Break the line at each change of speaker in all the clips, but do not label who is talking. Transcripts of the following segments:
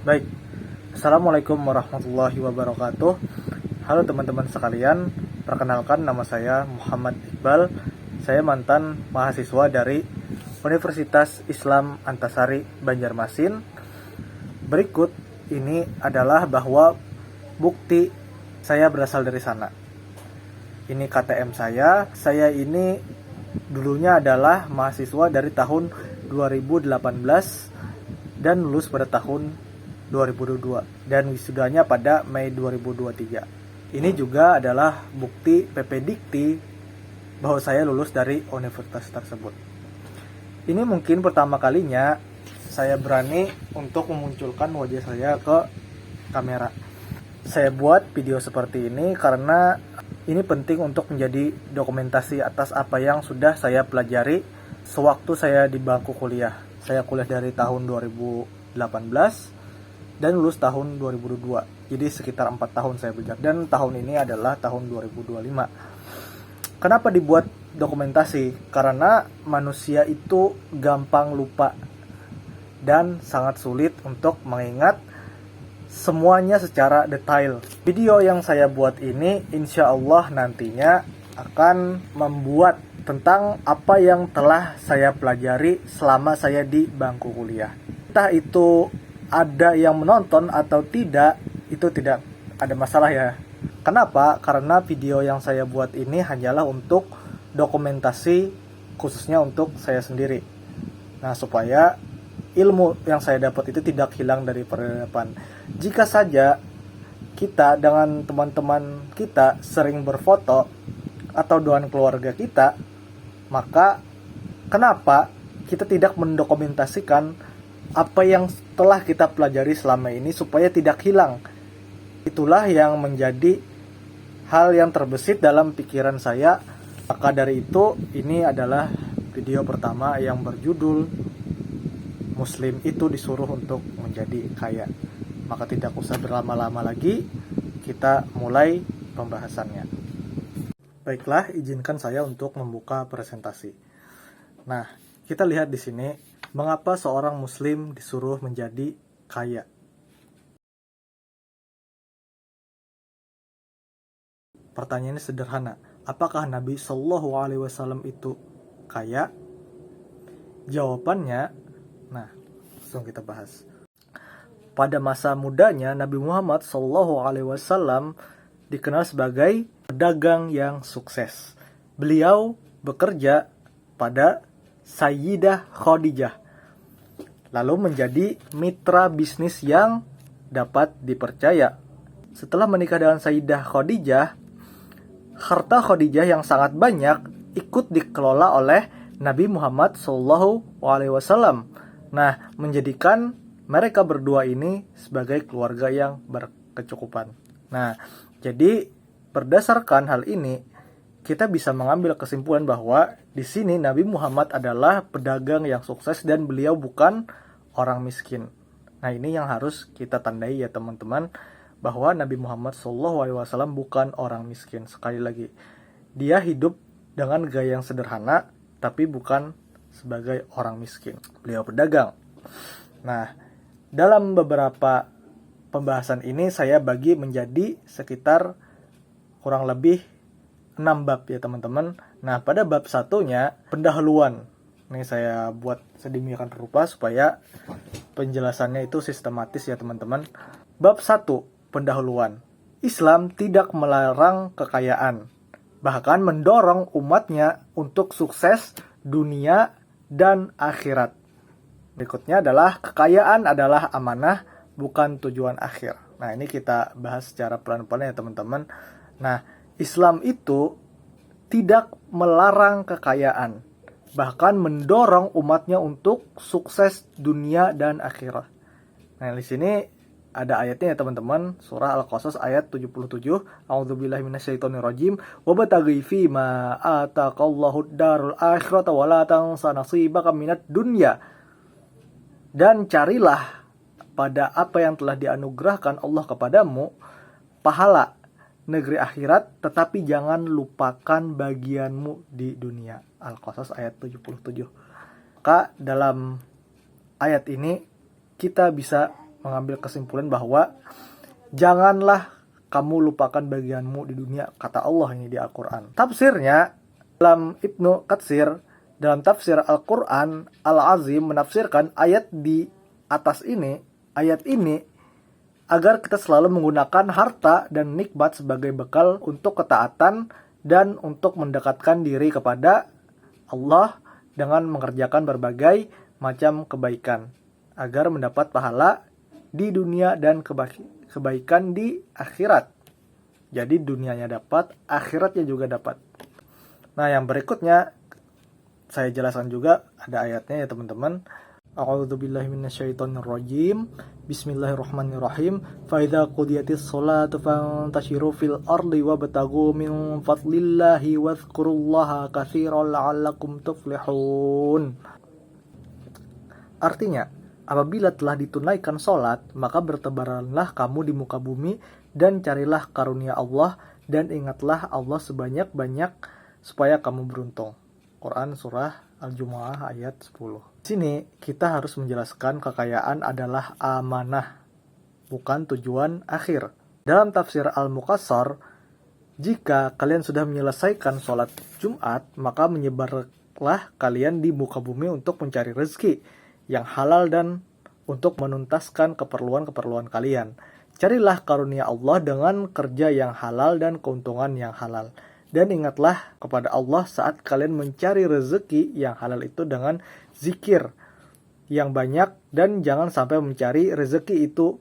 Baik, Assalamualaikum warahmatullahi wabarakatuh. Halo teman-teman sekalian, perkenalkan nama saya Muhammad Iqbal. Saya mantan mahasiswa dari Universitas Islam Antasari Banjarmasin. Berikut ini adalah bahwa bukti saya berasal dari sana. Ini KTM saya ini dulunya adalah mahasiswa dari tahun 2018 dan lulus pada tahun 2022 dan wisudanya pada Mei 2023. Ini juga adalah bukti PP Dikti bahwa saya lulus dari universitas tersebut. Ini mungkin pertama kalinya saya berani untuk memunculkan wajah saya ke kamera. Saya buat video seperti ini karena ini penting untuk menjadi dokumentasi atas apa yang sudah saya pelajari sewaktu saya di bangku kuliah. Saya kuliah dari tahun 2018 dan lulus tahun 2022. Jadi sekitar 4 tahun saya belajar. Dan tahun ini adalah tahun 2025. Kenapa dibuat dokumentasi? Karena manusia itu gampang lupa dan sangat sulit untuk mengingat semuanya secara detail. Video yang saya buat ini insya Allah nantinya akan membuat tentang apa yang telah saya pelajari selama saya di bangku kuliah. Entah itu ada yang menonton atau tidak, itu tidak ada masalah ya. Kenapa? Karena video yang saya buat ini hanyalah untuk dokumentasi khususnya untuk saya sendiri. Nah, supaya ilmu yang saya dapat itu tidak hilang dari peradaban. Jika saja kita dengan teman-teman kita sering berfoto atau dengan keluarga kita, maka kenapa kita tidak mendokumentasikan apa yang telah kita pelajari selama ini supaya tidak hilang? Itulah yang menjadi hal yang terbesit dalam pikiran saya. Maka dari itu, ini adalah video pertama yang berjudul Muslim itu disuruh untuk menjadi kaya. Maka tidak usah berlama-lama lagi, kita mulai pembahasannya. Baiklah, izinkan saya untuk membuka presentasi. Nah, kita lihat di sini, mengapa seorang muslim disuruh menjadi kaya? Pertanyaannya sederhana, apakah Nabi Shallallahu Alaihi Wasallam itu kaya? Jawabannya, nah, langsung kita bahas. Pada masa mudanya, Nabi Muhammad Shallallahu Alaihi Wasallam dikenal sebagai pedagang yang sukses. Beliau bekerja pada Sayyidah Khadijah, lalu menjadi mitra bisnis yang dapat dipercaya. Setelah menikah dengan Sayyidah Khadijah, harta Khadijah yang sangat banyak ikut dikelola oleh Nabi Muhammad SAW. Nah, menjadikan mereka berdua ini sebagai keluarga yang berkecukupan. Nah, jadi berdasarkan hal ini, kita bisa mengambil kesimpulan bahwa di sini Nabi Muhammad adalah pedagang yang sukses dan beliau bukan orang miskin. Nah, ini yang harus kita tandai ya teman-teman, bahwa Nabi Muhammad SAW bukan orang miskin. Sekali lagi, dia hidup dengan gaya yang sederhana, tapi bukan sebagai orang miskin. Beliau pedagang. Nah, dalam beberapa pembahasan ini saya bagi menjadi sekitar kurang lebih 6 bab ya teman-teman. Nah, pada bab satunya pendahuluan. Ini saya buat sedemikian rupa supaya penjelasannya itu sistematis ya teman-teman. Bab 1, pendahuluan. Islam tidak melarang kekayaan, bahkan mendorong umatnya untuk sukses dunia dan akhirat. Berikutnya adalah kekayaan adalah amanah, bukan tujuan akhir. Nah, ini kita bahas secara pelan-pelan ya teman-teman. Nah, Islam itu tidak melarang kekayaan, bahkan mendorong umatnya untuk sukses dunia dan akhirat. Nah, di sini ada ayatnya ya teman-teman, surah Al-Qasas ayat 77. A'udzubillahi minasyaitonirrajim. Wabtaghi fima ataqallahu darul akhirata wa la tansa nasibaka minad dunya. Dan carilah pada apa yang telah dianugerahkan Allah kepadamu, pahala negeri akhirat, tetapi jangan lupakan bagianmu di dunia. Al-Qasas ayat 77. Maka dalam ayat ini kita bisa mengambil kesimpulan bahwa janganlah kamu lupakan bagianmu di dunia, kata Allah ini di Al-Quran. Tafsirnya, dalam Ibnu Katsir, dalam tafsir Al-Quran Al-Azim menafsirkan ayat di atas ini, ayat ini agar kita selalu menggunakan harta dan nikmat sebagai bekal untuk ketaatan dan untuk mendekatkan diri kepada Allah dengan mengerjakan berbagai macam kebaikan agar mendapat pahala di dunia dan kebaikan di akhirat. Jadi dunianya dapat, akhiratnya juga dapat. Nah, yang berikutnya saya jelaskan juga, ada ayatnya ya teman-teman. A'udzubillahi minasyaitonirrajim. Bismillahirrahmanirrahim. Fa idza qudiyatis sholatu fantashiru fil ardi wabtaghu min fadlillahi wadhkurullaha katsiran la'allakum tuflihun. Artinya, apabila telah ditunaikan sholat, maka bertebaranlah kamu di muka bumi dan carilah karunia Allah dan ingatlah Allah sebanyak-banyak supaya kamu beruntung. Quran Surah Al-Jumu'ah ayat 10. Di sini kita harus menjelaskan kekayaan adalah amanah, bukan tujuan akhir. Dalam tafsir Al-Muqassar, jika kalian sudah menyelesaikan sholat Jumat, maka menyebarlah kalian di muka bumi untuk mencari rezeki yang halal dan untuk menuntaskan keperluan-keperluan kalian. Carilah karunia Allah dengan kerja yang halal dan keuntungan yang halal. Dan ingatlah kepada Allah saat kalian mencari rezeki yang halal itu dengan zikir yang banyak, dan jangan sampai mencari rezeki itu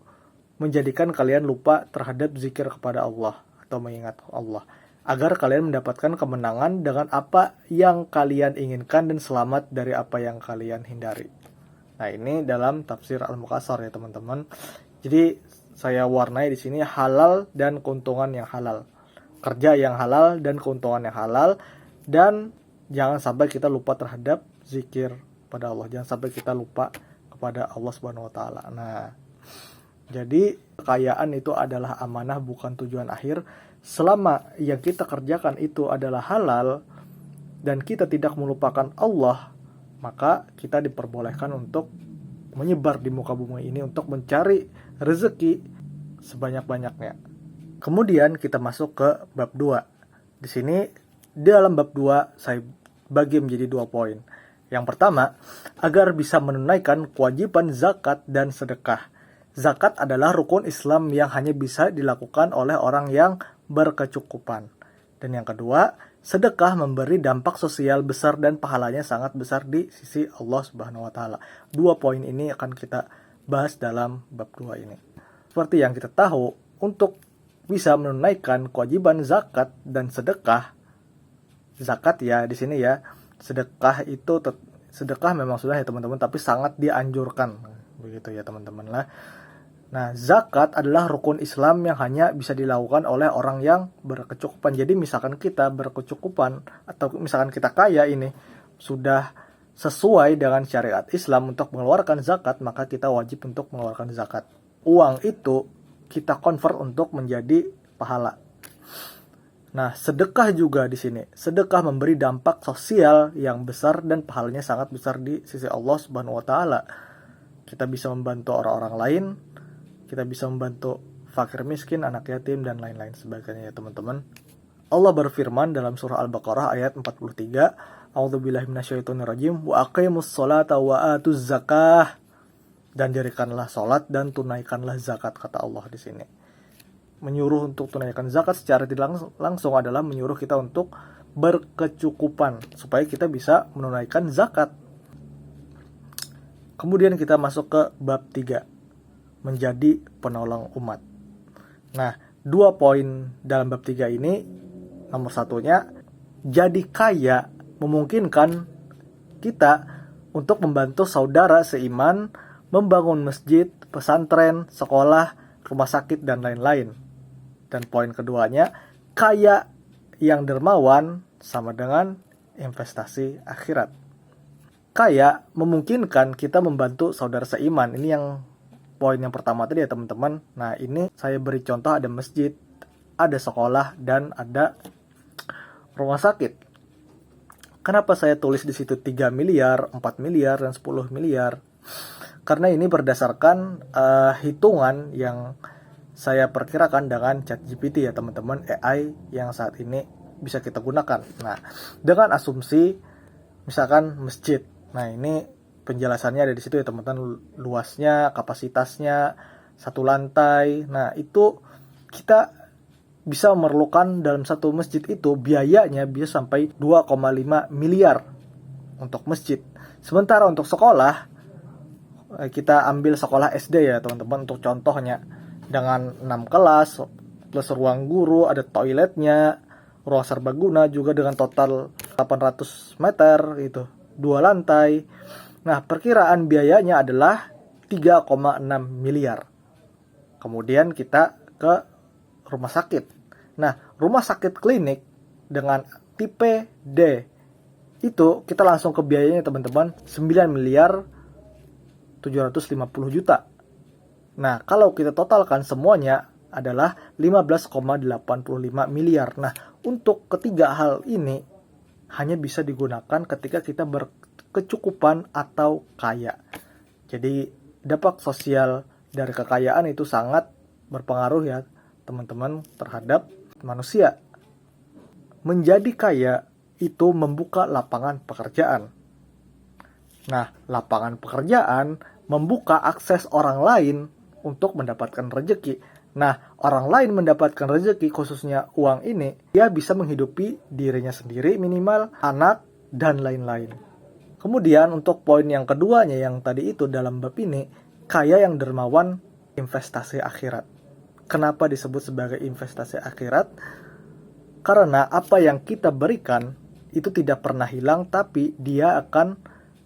menjadikan kalian lupa terhadap zikir kepada Allah atau mengingat Allah, agar kalian mendapatkan kemenangan dengan apa yang kalian inginkan dan selamat dari apa yang kalian hindari. Nah, ini dalam tafsir Al-Muqassar ya teman-teman. Jadi saya warnai di sini halal dan keuntungan yang halal. Kerja yang halal dan keuntungan yang halal, dan jangan sampai kita lupa terhadap zikir pada Allah, jangan sampai kita lupa kepada Allah Subhanahu wa taala. Nah, jadi kekayaan itu adalah amanah, bukan tujuan akhir. Selama yang kita kerjakan itu adalah halal dan kita tidak melupakan Allah, maka kita diperbolehkan untuk menyebar di muka bumi ini untuk mencari rezeki sebanyak-banyaknya. Kemudian kita masuk ke bab 2. Di sini dalam bab 2 saya bagi menjadi 2 poin. Yang pertama, agar bisa menunaikan kewajiban zakat dan sedekah. Zakat adalah rukun Islam yang hanya bisa dilakukan oleh orang yang berkecukupan. Dan yang kedua, sedekah memberi dampak sosial besar dan pahalanya sangat besar di sisi Allah Subhanahu wa taala. 2 poin ini akan kita bahas dalam bab 2 ini. Seperti yang kita tahu, untuk bisa menunaikan kewajiban zakat dan sedekah, zakat ya di sini ya, sedekah itu sedekah memang sudah ya teman-teman, tapi sangat dianjurkan begitu ya teman-teman lah. Nah, zakat adalah rukun Islam yang hanya bisa dilakukan oleh orang yang berkecukupan. Jadi misalkan kita berkecukupan atau misalkan kita kaya ini, sudah sesuai dengan syariat Islam untuk mengeluarkan zakat, maka kita wajib untuk mengeluarkan zakat. Uang itu kita convert untuk menjadi pahala. Nah, sedekah juga di sini. Sedekah memberi dampak sosial yang besar dan pahalanya sangat besar di sisi Allah Subhanahu wa taala. Kita bisa membantu orang-orang lain, kita bisa membantu fakir miskin, anak yatim dan lain-lain sebagainya ya teman-teman. Allah berfirman dalam surah Al-Baqarah ayat 43, A'udzubillahi minasyaitonirrajim, wa aqimus sholata wa atuz zakah. Dan dirikanlah sholat dan tunaikanlah zakat, kata Allah di sini. Menyuruh untuk tunaikan zakat secara tidak langsung adalah menyuruh kita untuk berkecukupan supaya kita bisa menunaikan zakat. Kemudian kita masuk ke bab 3, menjadi penolong umat. Nah, 2 poin dalam bab 3 ini, nomor satunya, jadi kaya memungkinkan kita untuk membantu saudara seiman, membangun masjid, pesantren, sekolah, rumah sakit, dan lain-lain. Dan poin keduanya, kaya yang dermawan sama dengan investasi akhirat. Kaya memungkinkan kita membantu saudara seiman. Ini yang poin yang pertama tadi ya teman-teman. Nah, ini saya beri contoh, ada masjid, ada sekolah, dan ada rumah sakit. Kenapa saya tulis di situ 3 miliar, 4 miliar, dan 10 miliar? karena ini berdasarkan hitungan yang saya perkirakan dengan ChatGPT ya teman-teman, AI yang saat ini bisa kita gunakan. Nah, dengan asumsi misalkan masjid. Nah, ini penjelasannya ada di situ ya teman-teman, luasnya, kapasitasnya, satu lantai. Nah, itu kita bisa memerlukan dalam satu masjid itu biayanya bisa sampai 2,5 miliar untuk masjid. Sementara untuk sekolah, kita ambil sekolah SD ya teman-teman untuk contohnya, dengan 6 kelas plus ruang guru, ada toiletnya, ruang serbaguna juga dengan total 800 meter itu, 2 lantai. Nah, perkiraan biayanya adalah 3,6 miliar. Kemudian kita ke rumah sakit. Nah, rumah sakit klinik dengan tipe D itu kita langsung ke biayanya teman-teman, 9 miliar 750 juta. Nah, kalau kita totalkan semuanya adalah 15,85 miliar. Nah, untuk ketiga hal ini hanya bisa digunakan ketika kita berkecukupan atau kaya. Jadi, dampak sosial dari kekayaan itu sangat berpengaruh ya teman-teman terhadap manusia. Menjadi kaya itu membuka lapangan pekerjaan. Nah, lapangan pekerjaan membuka akses orang lain untuk mendapatkan rezeki. Nah, orang lain mendapatkan rezeki, khususnya uang ini, dia bisa menghidupi dirinya sendiri minimal, anak, dan lain-lain. Kemudian untuk poin yang keduanya yang tadi itu dalam bab ini, kaya yang dermawan investasi akhirat. Kenapa disebut sebagai investasi akhirat? Karena apa yang kita berikan itu tidak pernah hilang, tapi dia akan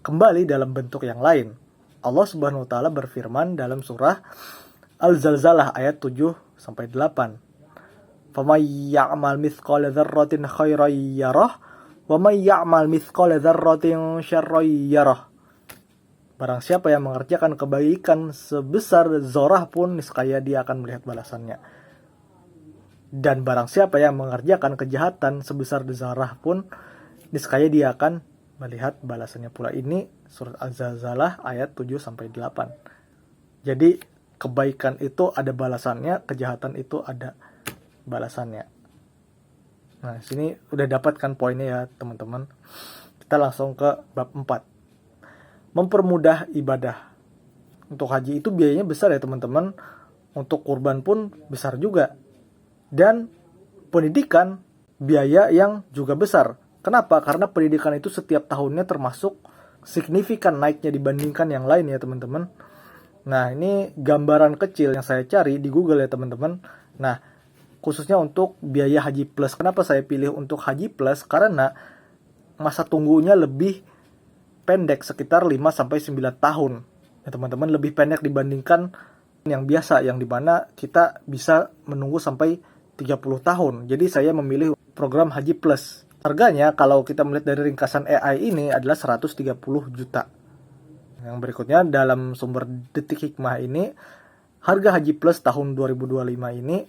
kembali dalam bentuk yang lain. Allah Subhanahu wa taala berfirman dalam surah Al-Zalzalah ayat 7-8. "Faman ya'mal mithqala dzarratin khairan yarah, wa man ya'mal mithqala dzarratin syarran yarah." Barang siapa yang mengerjakan kebaikan sebesar zarah pun, niscaya dia akan melihat balasannya. Dan barang siapa yang mengerjakan kejahatan sebesar zarah pun, niscaya dia akan melihat balasannya pula. Ini surat Al-Zalzalah ayat 7-8. Jadi kebaikan itu ada balasannya, kejahatan itu ada balasannya. Nah, sini udah dapatkan poinnya ya teman-teman. Kita langsung ke bab 4. Mempermudah ibadah. Untuk haji itu biayanya besar ya teman-teman. Untuk kurban pun besar juga. Dan pendidikan biaya yang juga besar. Kenapa? Karena pendidikan itu setiap tahunnya termasuk signifikan naiknya dibandingkan yang lain ya teman-teman. Nah, ini gambaran kecil yang saya cari di Google ya teman-teman. Nah, khususnya untuk biaya haji plus. Kenapa saya pilih untuk haji plus? Karena masa tunggunya lebih pendek, sekitar 5-9 tahun. Ya teman-teman, lebih pendek dibandingkan yang biasa, yang dimana kita bisa menunggu sampai 30 tahun. Jadi saya memilih program haji plus. Harganya kalau kita melihat dari ringkasan AI ini adalah 130 juta. Yang berikutnya dalam sumber Detik Hikmah ini, harga haji plus tahun 2025 ini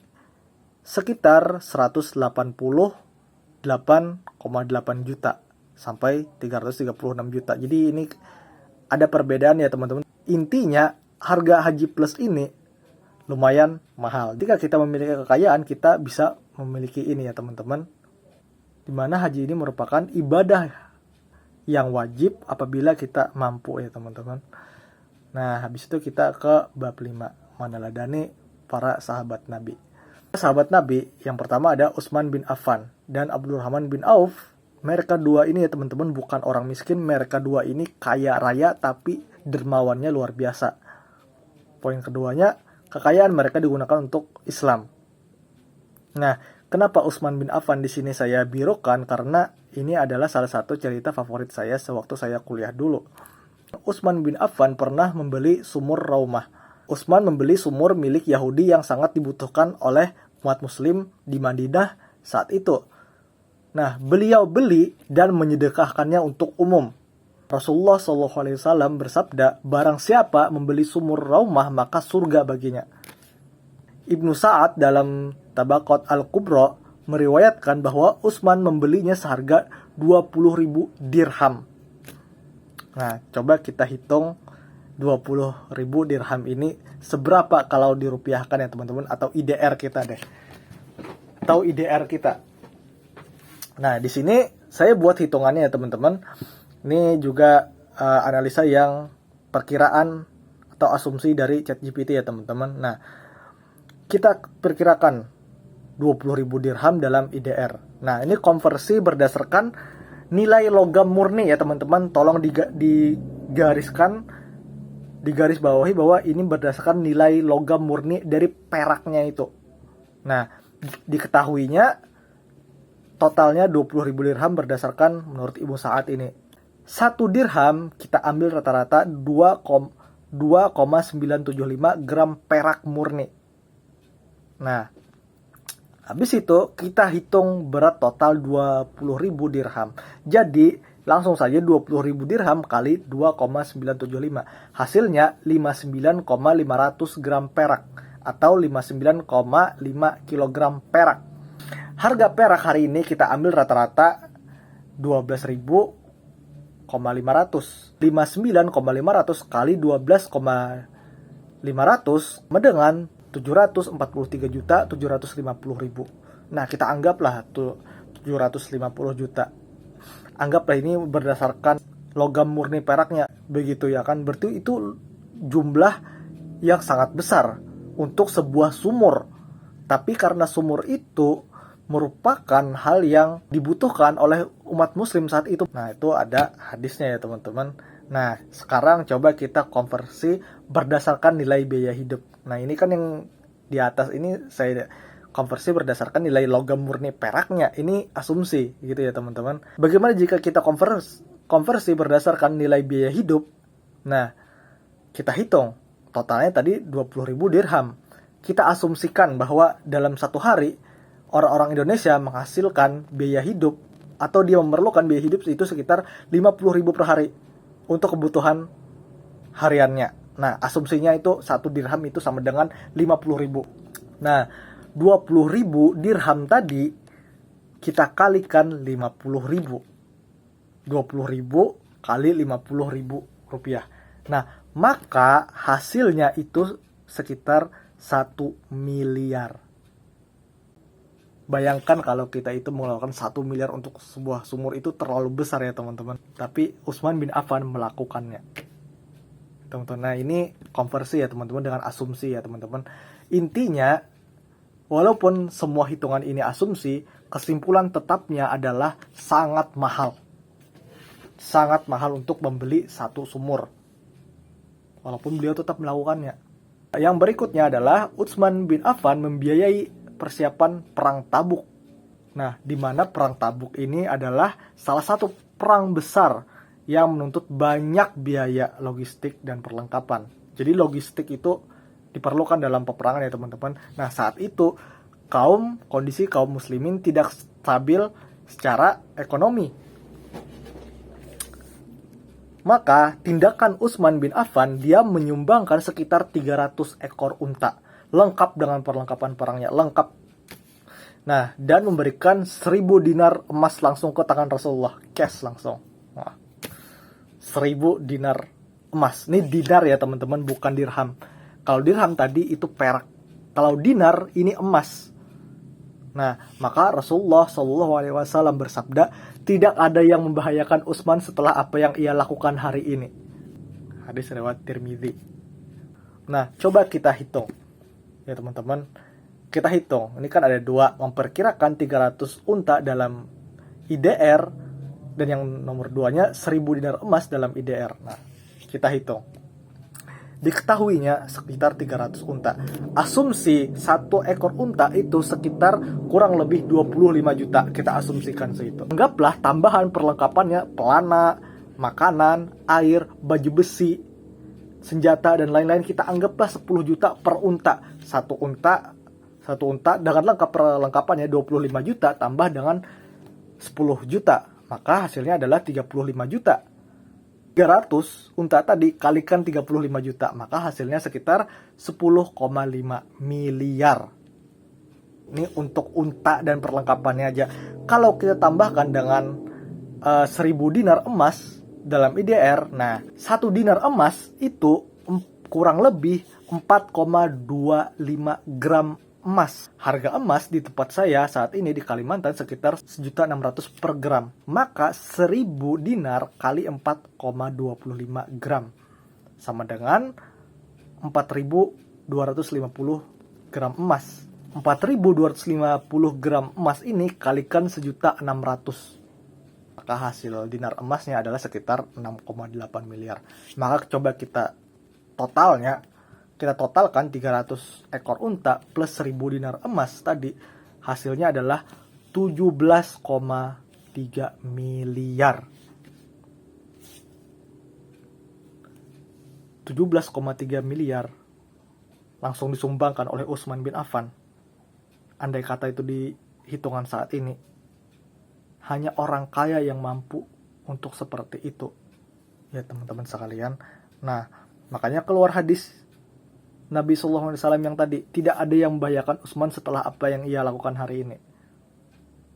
sekitar 188,8 juta sampai 336 juta. Jadi ini ada perbedaan ya teman-teman. Intinya harga haji plus ini lumayan mahal. Jika kita memiliki kekayaan, kita bisa memiliki ini ya teman-teman. Dimana haji ini merupakan ibadah yang wajib apabila kita mampu ya teman-teman. Nah, habis itu kita ke bab 5, meneladani para sahabat Nabi. Sahabat Nabi yang pertama ada Utsman bin Affan dan Abdurrahman bin Auf. Mereka dua ini ya teman-teman bukan orang miskin, mereka dua ini kaya raya tapi dermawannya luar biasa. Poin keduanya, kekayaan mereka digunakan untuk Islam. Nah, kenapa Utsman bin Affan di sini saya birokan? Karena ini adalah salah satu cerita favorit saya sewaktu saya kuliah dulu. Utsman bin Affan pernah membeli sumur Raumah. Utsman membeli sumur milik Yahudi yang sangat dibutuhkan oleh umat muslim di Madinah saat itu. Nah, beliau beli dan menyedekahkannya untuk umum. Rasulullah SAW bersabda, barang siapa membeli sumur Raumah maka surga baginya. Ibnu Sa'ad dalam Tabaqat Al-Kubra meriwayatkan bahwa Utsman membelinya seharga 20.000 dirham. Nah, coba kita hitung 20.000 dirham ini seberapa kalau dirupiahkan ya teman-teman, atau IDR kita deh. Atau IDR kita. Nah, di sini saya buat hitungannya ya teman-teman. Ini juga analisa yang perkiraan atau asumsi dari ChatGPT ya teman-teman. Nah, kita perkirakan 20.000 dirham dalam IDR. Nah, ini konversi berdasarkan nilai logam murni ya teman-teman. Tolong digaris bawahi bahwa ini berdasarkan nilai logam murni dari peraknya itu. Nah, diketahuinya totalnya 20.000 dirham berdasarkan menurut Ibnu Sa'ad ini. 1 dirham kita ambil rata-rata 2,975 gram perak murni. Nah, habis itu kita hitung berat total 20.000 dirham. Jadi langsung saja 20.000 dirham kali 2,975. Hasilnya 59,500 gram perak atau 59,5 kg perak. Harga perak hari ini kita ambil rata-rata 12.500. 59,500 kali 12,500 dengan 743.750.000. Nah, kita anggaplah tuh 750 juta. Anggaplah ini berdasarkan logam murni peraknya, begitu ya kan? Berarti itu jumlah yang sangat besar untuk sebuah sumur. Tapi karena sumur itu merupakan hal yang dibutuhkan oleh umat muslim saat itu. Nah, itu ada hadisnya ya teman-teman. Nah, sekarang coba kita konversi berdasarkan nilai biaya hidup. Nah, ini kan yang di atas ini saya konversi berdasarkan nilai logam murni peraknya. Ini asumsi gitu ya teman-teman. Bagaimana jika kita konversi berdasarkan nilai biaya hidup? Nah, kita hitung totalnya tadi 20.000 dirham. Kita asumsikan bahwa dalam satu hari orang-orang Indonesia menghasilkan biaya hidup atau dia memerlukan biaya hidup itu sekitar 50.000 per hari untuk kebutuhan hariannya. Nah, asumsinya itu 1 dirham itu sama dengan 50.000. Nah, 20.000 dirham tadi kita kalikan 50.000. 20.000 kali 50.000 rupiah. Nah, maka hasilnya itu sekitar 1 miliar. Bayangkan kalau kita itu mengeluarkan 1 miliar untuk sebuah sumur, itu terlalu besar ya teman-teman. Tapi Utsman bin Affan melakukannya. Teman-teman, nah ini konversi ya teman-teman dengan asumsi ya teman-teman. Intinya, walaupun semua hitungan ini asumsi, kesimpulan tetapnya adalah sangat mahal. Sangat mahal untuk membeli satu sumur. Walaupun beliau tetap melakukannya. Yang berikutnya adalah Utsman bin Affan membiayai persiapan perang Tabuk. Nah, di mana perang Tabuk ini adalah salah satu perang besar yang menuntut banyak biaya logistik dan perlengkapan. Jadi logistik itu diperlukan dalam peperangan ya teman-teman. Nah, saat itu kondisi kaum muslimin tidak stabil secara ekonomi. Maka tindakan Utsman bin Affan, dia menyumbangkan sekitar 300 ekor unta lengkap dengan perlengkapan perangnya, lengkap. Nah, dan memberikan 1.000 dinar emas langsung ke tangan Rasulullah, cash langsung. Nah, 1.000 dinar emas. Ini dinar ya teman-teman, bukan dirham. Kalau dirham tadi itu perak. Kalau dinar ini emas. Nah, maka Rasulullah SAW bersabda, tidak ada yang membahayakan Utsman setelah apa yang ia lakukan hari ini. Hadis riwayat Tirmidzi. Nah, coba kita hitung. Ya teman-teman, kita hitung. Ini kan ada dua, memperkirakan 300 unta dalam IDR, dan yang nomor 2-nya 1.000 dinar emas dalam IDR. Nah, kita hitung. Diketahuinya sekitar 300 unta. Asumsi 1 ekor unta itu sekitar kurang lebih 25 juta. Kita asumsikan segitu. Anggaplah tambahan perlengkapannya, pelana, makanan, air, baju besi, senjata, dan lain-lain. Kita anggaplah 10 juta per unta. Satu unta dengan lengkap perlengkapannya 25 juta tambah dengan 10 juta. Maka hasilnya adalah 35 juta. 300 unta tadi kalikan 35 juta. Maka hasilnya sekitar 10,5 miliar. Ini untuk unta dan perlengkapannya aja. Kalau kita tambahkan dengan 1.000 dinar emas, dalam IDR. Nah, 1 dinar emas itu kurang lebih 4,25 gram emas. Harga emas di tempat saya saat ini di Kalimantan sekitar 1.600.000 per gram. Maka 1.000 dinar kali 4,25 gram sama dengan 4.250 gram emas. 4.250 gram emas ini kalikan 1.600.000. Maka hasil dinar emasnya adalah sekitar 6,8 miliar. Maka coba kita totalkan 300 ekor unta plus 1.000 dinar emas tadi, hasilnya adalah 17,3 miliar. 17,3 miliar langsung disumbangkan oleh Utsman bin Affan. Andai kata itu di hitungan saat ini, hanya orang kaya yang mampu untuk seperti itu, ya teman-teman sekalian. Nah, makanya keluar hadis Nabi SAW yang tadi, tidak ada yang membahayakan Utsman setelah apa yang ia lakukan hari ini.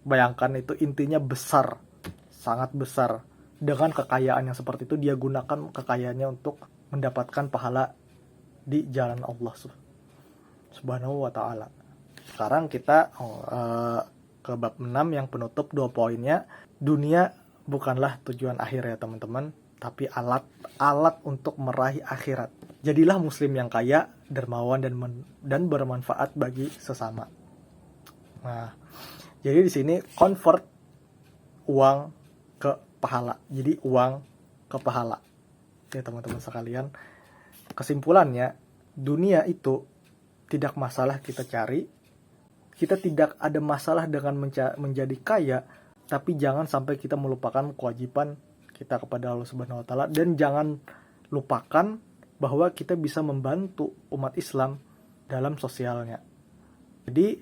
Bayangkan, itu intinya besar, sangat besar. Dengan kekayaan yang seperti itu, dia gunakan kekayaannya untuk mendapatkan pahala di jalan Allah Subhanahu wa ta'ala. Sekarang kita ke bab 6 yang penutup 2 poinnya. Dunia bukanlah tujuan akhir ya teman-teman, tapi alat untuk meraih akhirat. Jadilah muslim yang kaya, dermawan dan bermanfaat bagi sesama. Nah, jadi di sini convert uang ke pahala. Jadi uang ke pahala. Ya teman-teman sekalian, kesimpulannya, dunia itu tidak masalah kita cari. Kita tidak ada masalah dengan menjadi kaya, tapi jangan sampai kita melupakan kewajiban kita kepada Allah Subhanahu wa taala, dan jangan lupakan bahwa kita bisa membantu umat Islam dalam sosialnya. Jadi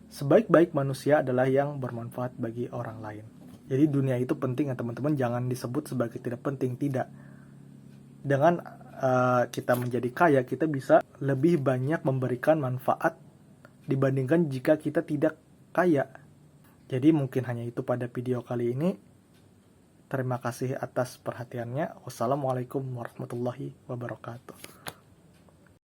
sebaik-baik manusia adalah yang bermanfaat bagi orang lain. Jadi dunia itu penting ya teman-teman, jangan disebut sebagai tidak penting, tidak. Dengan kita menjadi kaya, kita bisa lebih banyak memberikan manfaat dibandingkan jika kita tidak kaya. Jadi mungkin hanya itu pada video kali ini. Terima kasih atas perhatiannya. Wassalamualaikum warahmatullahi wabarakatuh.